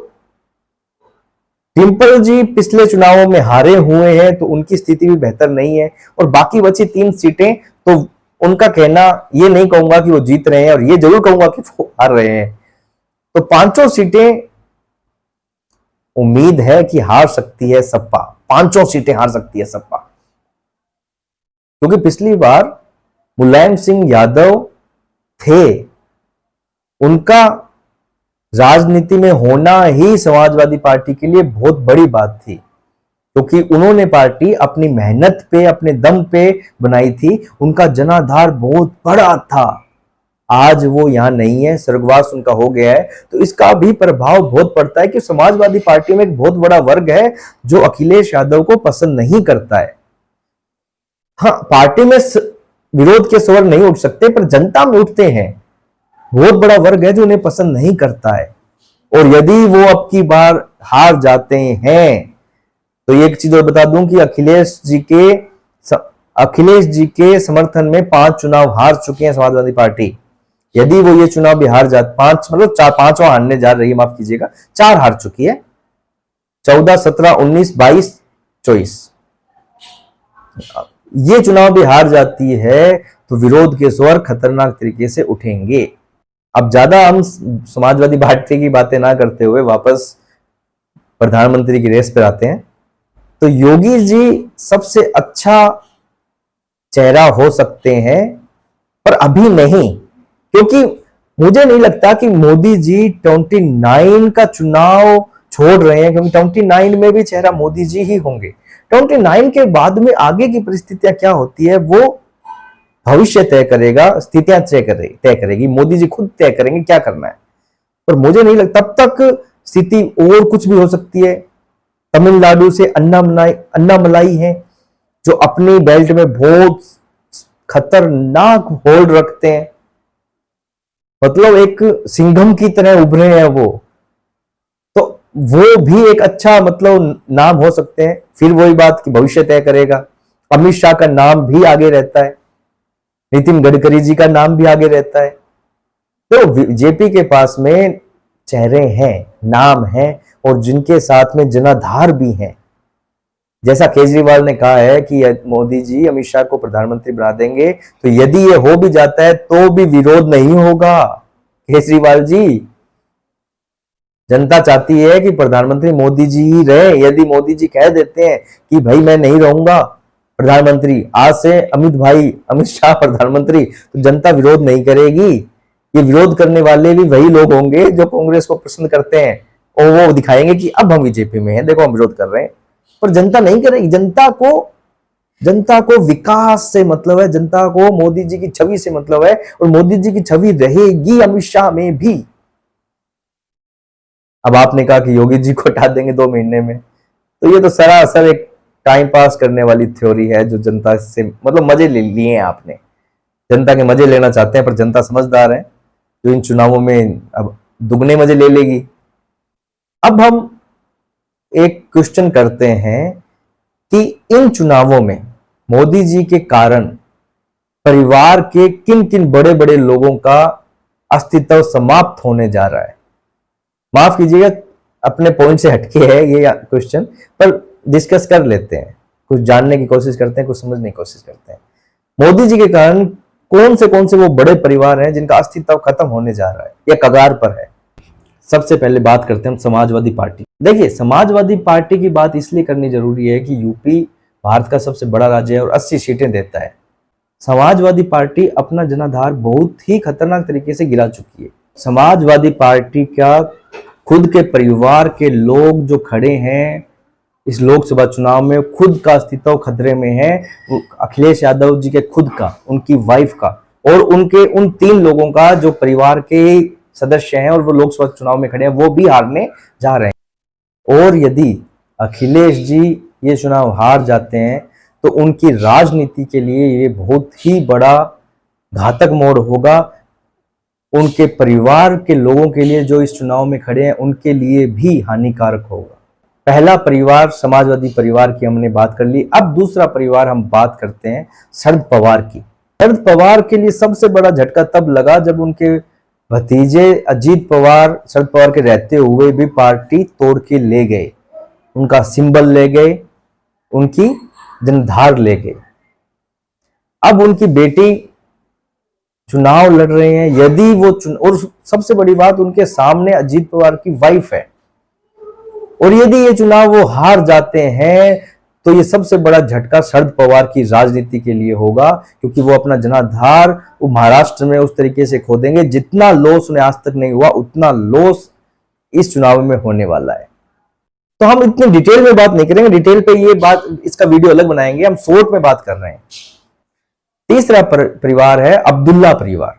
डिंपल जी पिछले चुनावों में हारे हुए हैं, तो उनकी स्थिति भी बेहतर नहीं है। और बाकी बची 3 सीटें, तो उनका कहना ये नहीं कहूंगा कि वो जीत रहे हैं, और ये जरूर कहूंगा कि वो हार रहे हैं। तो 5 सीटें उम्मीद है कि हार सकती है सपा, 5 सीटें हार सकती है सपा, क्योंकि पिछली बार मुलायम सिंह यादव थे, उनका राजनीति में होना ही समाजवादी पार्टी के लिए बहुत बड़ी बात थी, क्योंकि उन्होंने पार्टी अपनी मेहनत पे, अपने दम पे बनाई थी, उनका जनाधार बहुत बड़ा था। आज वो यहां नहीं है, स्वर्गवास उनका हो गया है, तो इसका भी प्रभाव बहुत पड़ता है कि समाजवादी पार्टी में एक बहुत बड़ा वर्ग है जो अखिलेश यादव को पसंद नहीं करता है। हाँ, पार्टी में विरोध के स्वर नहीं उठ सकते, पर जनता में उठते हैं। बहुत बड़ा वर्ग है जो उन्हें पसंद नहीं करता है, और यदि वो अब की बार हार जाते हैं, तो एक चीज और बता दूं कि अखिलेश जी के समर्थन में 5 चुनाव हार चुके हैं समाजवादी पार्टी। यदि वो ये चुनाव भी हार जाते, 5 मतलब 4-5वां हारने जा रही है, माफ कीजिएगा, 4 हार चुकी है, 14, 17, 19, 22, 24। ये चुनाव भी हार जाती है तो विरोध के स्वर खतरनाक तरीके से उठेंगे। अब ज्यादा हम समाजवादी पार्टी की बातें ना करते हुए वापस प्रधानमंत्री की रेस पर आते हैं। तो योगी जी सबसे अच्छा चेहरा हो सकते हैं, पर अभी नहीं, क्योंकि मुझे नहीं लगता कि मोदी जी 29 का चुनाव छोड़ रहे हैं, क्योंकि 29 में भी चेहरा मोदी जी ही होंगे। 29 के बाद में आगे की परिस्थितियां क्या होती है वो भविष्य तय करेगा, स्थितियां तय करेगी, मोदी जी खुद तय करेंगे क्या करना है। पर मुझे नहीं लगता, तब तक स्थिति और कुछ भी हो सकती है। तमिलनाडु से अन्नामलाई है जो अपनी बेल्ट में बहुत खतरनाक होल्ड रखते हैं, मतलब एक सिंघम की तरह उभरे हैं वो, तो वो भी एक अच्छा मतलब नाम हो सकते हैं। फिर वही बात कि भविष्य तय करेगा। अमित शाह का नाम भी आगे रहता है, नितिन गडकरी जी का नाम भी आगे रहता है। तो बीजेपी के पास में चेहरे हैं, नाम है, और जिनके साथ में जनाधार भी हैं। जैसा केजरीवाल ने कहा है कि मोदी जी अमित शाह को प्रधानमंत्री बना देंगे, तो यदि ये हो भी जाता है तो भी विरोध नहीं होगा। केजरीवाल जी, जनता चाहती है कि प्रधानमंत्री मोदी जी ही रहे। यदि मोदी जी कह देते हैं कि भाई मैं नहीं रहूंगा प्रधानमंत्री, आज से अमित शाह प्रधानमंत्री, तो जनता विरोध नहीं करेगी। ये विरोध करने वाले भी वही लोग होंगे जो कांग्रेस को पसंद करते हैं, और वो दिखाएंगे कि अब हम बीजेपी में हैं, देखो हम विरोध कर रहे हैं। पर जनता नहीं करेगी। जनता को विकास से मतलब है, जनता को मोदी जी की छवि से मतलब है, और मोदी जी की छवि रहेगी अमित शाह में भी। अब आपने कहा कि योगी जी को हटा देंगे 2 महीने में, तो ये तो सरासर एक टाइम पास करने वाली थ्योरी है, जो जनता से मतलब मजे ले लिए हैं आपने, जनता के मजे लेना चाहते हैं। पर जनता समझदार है, जो इन चुनावों में अब दुगने मजे ले लेगी। अब हम एक क्वेश्चन करते हैं कि इन चुनावों में मोदी जी के कारण परिवार के किन किन बड़े बड़े लोगों का अस्तित्व समाप्त होने जा रहा है। माफ कीजिएगा, अपने पॉइंट से हटके है ये क्वेश्चन, पर डिस्कस कर लेते हैं, कुछ जानने की कोशिश करते हैं, कुछ समझने की कोशिश करते हैं। मोदी जी के कारण कौन से वो बड़े परिवार हैं जिनका अस्तित्व खत्म होने जा रहा है या कगार पर है। सबसे पहले बात करते हैं हम समाजवादी पार्टी। देखिए, समाजवादी पार्टी की बात इसलिए करनी जरूरी है कि यूपी भारत का सबसे बड़ा राज्य है और 80 सीटें देता है। समाजवादी पार्टी अपना जनाधार बहुत ही खतरनाक तरीके से गिरा चुकी है। समाजवादी पार्टी का खुद के परिवार के लोग जो खड़े हैं इस लोकसभा चुनाव में, खुद का अस्तित्व खतरे में है। अखिलेश यादव जी के खुद का, उनकी वाइफ का, और उनके उन 3 लोगों का जो परिवार के सदस्य हैं और वो लोकसभा चुनाव में खड़े हैं, वो भी हारने जा रहे हैं। और यदि अखिलेश जी ये चुनाव हार जाते हैं तो उनकी राजनीति के लिए ये बहुत ही बड़ा घातक मोड़ होगा। उनके परिवार के लोगों के लिए जो इस चुनाव में खड़े हैं उनके लिए भी हानिकारक होगा। पहला परिवार समाजवादी परिवार की हमने बात कर ली। अब दूसरा परिवार हम बात करते हैं शरद पवार की। शरद पवार के लिए सबसे बड़ा झटका तब लगा जब उनके भतीजे अजीत पवार शरद पवार के रहते हुए भी पार्टी तोड़ के ले गए, उनका सिंबल ले गए, उनकी जनाधार ले गए। अब उनकी बेटी चुनाव लड़ रहे हैं। यदि वो और सबसे बड़ी बात, उनके सामने अजीत पवार की वाइफ है, और यदि ये चुनाव वो हार जाते हैं तो ये सबसे बड़ा झटका शरद पवार की राजनीति के लिए होगा, क्योंकि वो अपना जनाधार वो महाराष्ट्र में उस तरीके से खो देंगे जितना लॉस उन्हें आज तक नहीं हुआ, उतना लॉस इस चुनाव में होने वाला है। तो हम इतनी डिटेल में बात नहीं करेंगे, डिटेल पे ये बात इसका वीडियो अलग बनाएंगे, हम शॉर्ट में बात कर रहे हैं। तीसरा परिवार है अब्दुल्ला परिवार।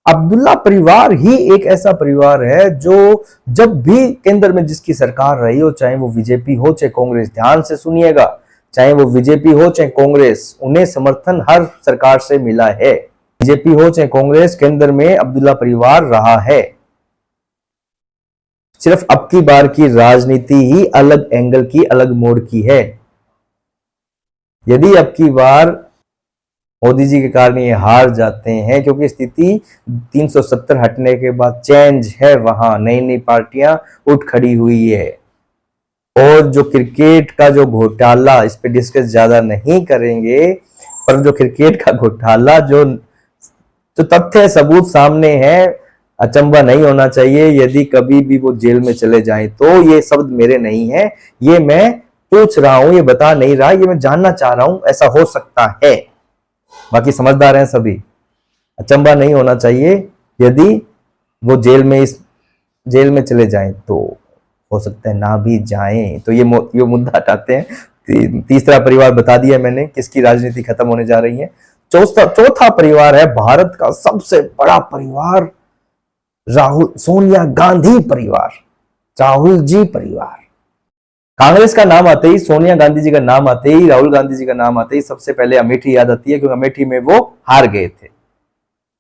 अब्दुल्ला परिवार ही एक ऐसा परिवार है जो जब भी केंद्र में जिसकी सरकार रही हो, चाहे वो बीजेपी हो चाहे कांग्रेस, ध्यान से सुनिएगा, चाहे वो बीजेपी हो चाहे कांग्रेस, उन्हें समर्थन हर सरकार से मिला है। बीजेपी हो चाहे कांग्रेस, केंद्र में अब्दुल्ला परिवार रहा है। सिर्फ अब की बार की राजनीति ही अलग एंगल की, अलग मोड़ की है। यदि अब की बार मोदी जी के कारण ये हार जाते हैं, क्योंकि स्थिति 370 हटने के बाद चेंज है, वहां नई नई पार्टियां उठ खड़ी हुई है। और जो क्रिकेट का जो घोटाला, इस पे डिस्कस ज्यादा नहीं करेंगे, पर जो क्रिकेट का घोटाला, जो तथ्य सबूत सामने है, अचंभा नहीं होना चाहिए यदि कभी भी वो जेल में चले जाएं तो। ये शब्द मेरे नहीं है, ये मैं पूछ रहा हूं, ये बता नहीं रहा, ये मैं जानना चाह रहा हूं, ऐसा हो सकता है। बाकी समझदार हैं सभी। अचंभा नहीं होना चाहिए यदि वो जेल में चले जाएं तो। हो सकता है ना भी जाएं तो। ये मुद्दा हटाते हैं। तीसरा परिवार बता दिया मैंने किसकी राजनीति खत्म होने जा रही है। चौथा परिवार है भारत का सबसे बड़ा परिवार, राहुल सोनिया गांधी परिवार, राहुल जी परिवार। कांग्रेस का नाम आते ही, सोनिया गांधी जी का नाम आते ही, राहुल गांधी जी का नाम आते ही सबसे पहले अमेठी याद आती है, क्योंकि अमेठी में वो हार गए थे।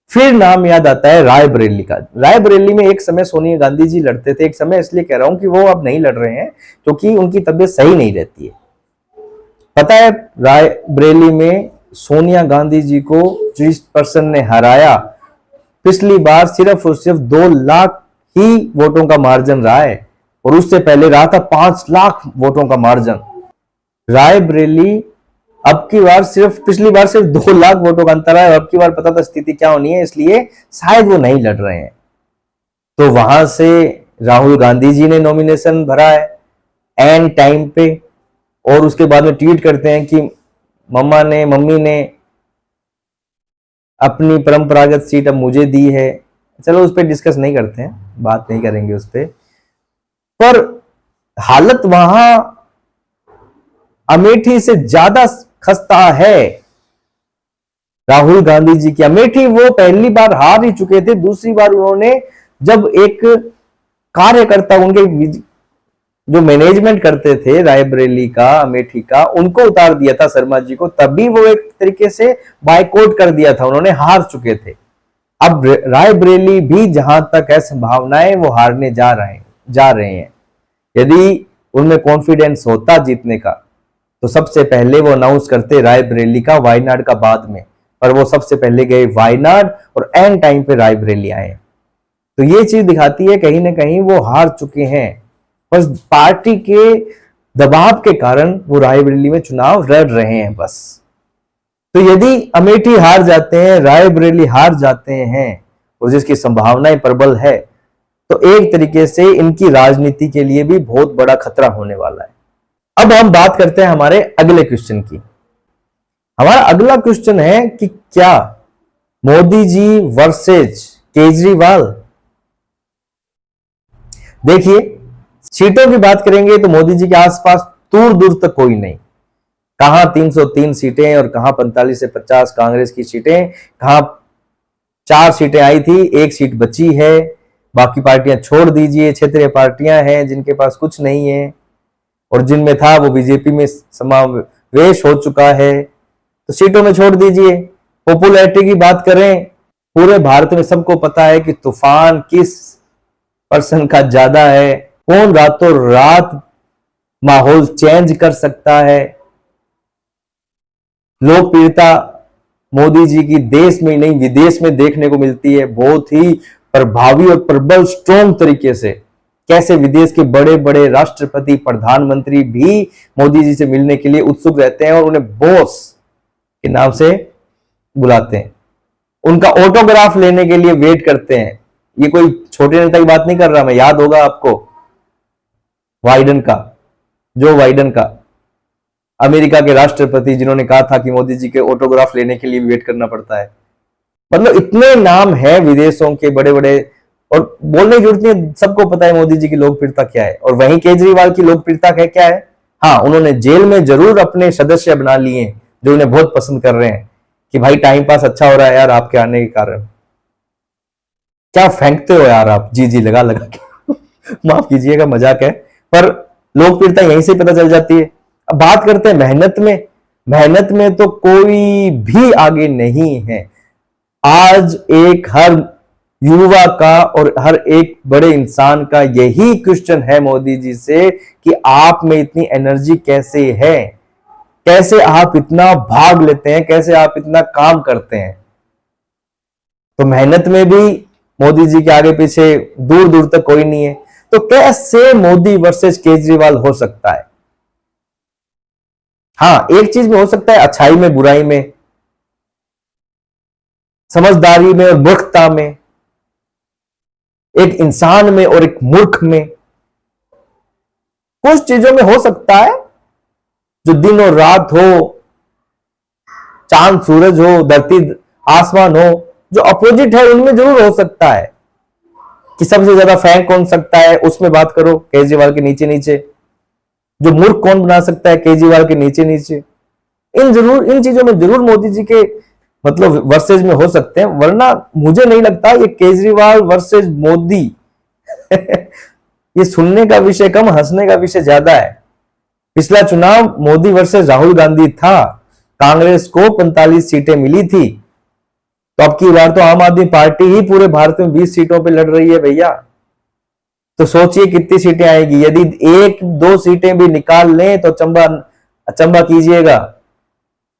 फिर नाम याद आता है रायबरेली का। रायबरेली में एक समय सोनिया गांधी जी लड़ते थे। एक समय इसलिए कह रहा हूं कि वो अब नहीं लड़ रहे हैं क्योंकि उनकी तबीयत सही नहीं रहती है। पता है रायबरेली में सोनिया गांधी जी को जिस पर्सन ने हराया, पिछली बार सिर्फ और सिर्फ 2 लाख ही वोटों का मार्जिन रहा है, और उससे पहले रहा था 5 लाख वोटों का मार्जिन। रायबरेली अब की बार सिर्फ, पिछली बार सिर्फ 2 लाख वोटों का अंतर है, अब की बार पता था स्थिति क्या होनी है, इसलिए शायद वो नहीं लड़ रहे हैं। तो वहां से राहुल गांधी जी ने नॉमिनेशन भरा है एंड टाइम पे, और उसके बाद में ट्वीट करते हैं कि मम्मी ने अपनी परंपरागत सीट अब मुझे दी है। चलो उस पर डिस्कस नहीं करते हैं, बात नहीं करेंगे उस पर हालत वहां अमेठी से ज्यादा खस्ता है राहुल गांधी जी की। अमेठी वो पहली बार हार ही चुके थे, दूसरी बार उन्होंने जब एक कार्यकर्ता, उनके जो मैनेजमेंट करते थे रायबरेली का, अमेठी का, उनको उतार दिया था, शर्मा जी को, तभी वो एक तरीके से बायकॉट कर दिया था, उन्होंने हार चुके थे। अब रायबरेली भी जहां तक है संभावनाएं वो हारने जा रहे हैं। यदि उनमें कॉन्फिडेंस होता जीतने का तो सबसे पहले वो अनाउंस करते रायबरेली का, वायनाड का बाद में, पर वो सबसे पहले गए वायनाड और एंड टाइम पे रायबरेली आए। तो ये चीज दिखाती है कहीं ना कहीं वो हार चुके हैं, बस पार्टी के दबाव के कारण वो रायबरेली में चुनाव लड़ रहे हैं बस। तो यदि अमेठी हार जाते हैं, रायबरेली हार जाते हैं, और जिसकी संभावनाएं प्रबल है, तो एक तरीके से इनकी राजनीति के लिए भी बहुत बड़ा खतरा होने वाला है। अब हम बात करते हैं हमारे अगले क्वेश्चन की। हमारा अगला क्वेश्चन है कि क्या मोदी जी वर्सेज केजरीवाल। देखिए, सीटों की बात करेंगे तो मोदी जी के आसपास दूर दूर तक कोई नहीं। कहां 303 सीटें और कहां 45 से 50 कांग्रेस की सीटें, कहां 4 सीटें आई थी, 1 सीट बची है, बाकी पार्टियां छोड़ दीजिए, क्षेत्रीय पार्टियां हैं जिनके पास कुछ नहीं है, और जिनमें था वो बीजेपी में समावेश हो चुका है, तो सीटों में छोड़ दीजिए। पॉपुलैरिटी की बात करें, पूरे भारत में सबको पता है कि तूफान किस पर्सन का ज्यादा है, कौन रातों रात माहौल चेंज कर सकता है। लोकप्रियता मोदी जी की देश में ही नहीं विदेश में देखने को मिलती है, बहुत ही प्रभावी और प्रबल स्ट्रॉन्ग तरीके से। कैसे विदेश के बड़े बड़े राष्ट्रपति, प्रधानमंत्री भी मोदी जी से मिलने के लिए उत्सुक रहते हैं और उन्हें बॉस के नाम से बुलाते हैं, उनका ऑटोग्राफ लेने के लिए वेट करते हैं। ये कोई छोटे नेता की बात नहीं कर रहा मैं, याद होगा आपको बाइडेन का, जो बाइडेन का, अमेरिका के राष्ट्रपति, जिन्होंने कहा था कि मोदी जी के ऑटोग्राफ लेने के लिए वेट करना पड़ता है। मतलब इतने नाम है विदेशों के बड़े बड़े, और बोलने की जरूरत नहीं, सबको पता है मोदी जी की लोकप्रियता क्या है। और वहीं केजरीवाल की लोकप्रियता क्या है, हाँ, उन्होंने जेल में जरूर अपने सदस्य बना लिए जो उन्हें बहुत पसंद कर रहे हैं कि भाई टाइम पास अच्छा हो रहा है यार आपके आने के कारण। क्या फेंकते हो यार आप, जी जी लगा लगा के माफ कीजिएगा, मजाक है, पर लोकप्रियता यहीं से पता चल जाती है। अब बात करते हैं मेहनत में। मेहनत में तो कोई भी आगे नहीं है। आज एक हर युवा का और हर एक बड़े इंसान का यही क्वेश्चन है मोदी जी से कि आप में इतनी एनर्जी कैसे है, कैसे आप इतना भाग लेते हैं, कैसे आप इतना काम करते हैं। तो मेहनत में भी मोदी जी के आगे पीछे दूर दूर तक कोई नहीं है। तो कैसे मोदी वर्सेस केजरीवाल हो सकता है? हाँ, एक चीज में हो सकता है, अच्छाई में, बुराई में, समझदारी में और मूर्खता में। एक इंसान में और एक मूर्ख में। कुछ चीजों में हो सकता है, जो दिन और रात हो, चांद सूरज हो, धरती आसमान हो, जो अपोजिट है उनमें जरूर हो सकता है कि सबसे ज्यादा फैंक कौन सकता है, उसमें बात करो केजरीवाल के नीचे नीचे। जो मूर्ख कौन बना सकता है, केजरीवाल के नीचे नीचे। इन चीजों में जरूर मोदी जी के मतलब वर्सेज में हो सकते हैं, वरना मुझे नहीं लगता ये केजरीवाल वर्सेज मोदी ये सुनने का विषय कम, हंसने का विषय ज्यादा है। पिछला चुनाव मोदी वर्सेज राहुल गांधी था, कांग्रेस को 45 सीटें मिली थी, तो अब की बार तो आम आदमी पार्टी ही पूरे भारत में 20 सीटों पे लड़ रही है भैया। तो सोचिए कितनी सीटें आएगी। यदि 1-2 सीटें भी निकाल लें तो अचंबा कीजिएगा।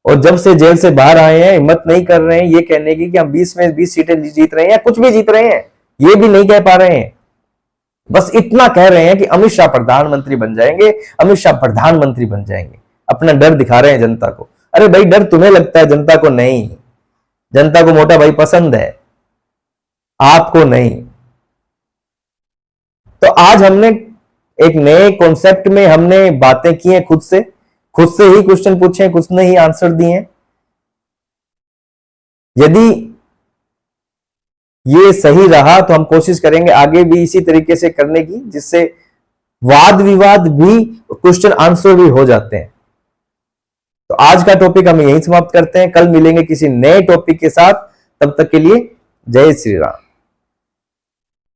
और जब से जेल से बाहर आए हैं, हिम्मत नहीं कर रहे हैं ये कहने की कि हम 20 में 20 सीटें जीत रहे हैं या कुछ भी जीत रहे हैं, ये भी नहीं कह पा रहे हैं। बस इतना कह रहे हैं कि अमित शाह प्रधानमंत्री बन जाएंगे, अमित शाह प्रधानमंत्री बन जाएंगे। अपना डर दिखा रहे हैं जनता को। अरे भाई, डर तुम्हें लगता है, जनता को नहीं। जनता को मोटा भाई पसंद है, आपको नहीं। तो आज हमने एक नए कॉन्सेप्ट में हमने बातें की हैं, खुद से ही क्वेश्चन पूछे, कुछ ने ही आंसर दिए। यदि ये सही रहा तो हम कोशिश करेंगे आगे भी इसी तरीके से करने की, जिससे वाद विवाद भी क्वेश्चन आंसर भी हो जाते हैं। तो आज का टॉपिक हम यहीं समाप्त करते हैं। कल मिलेंगे किसी नए टॉपिक के साथ। तब तक के लिए जय श्री राम।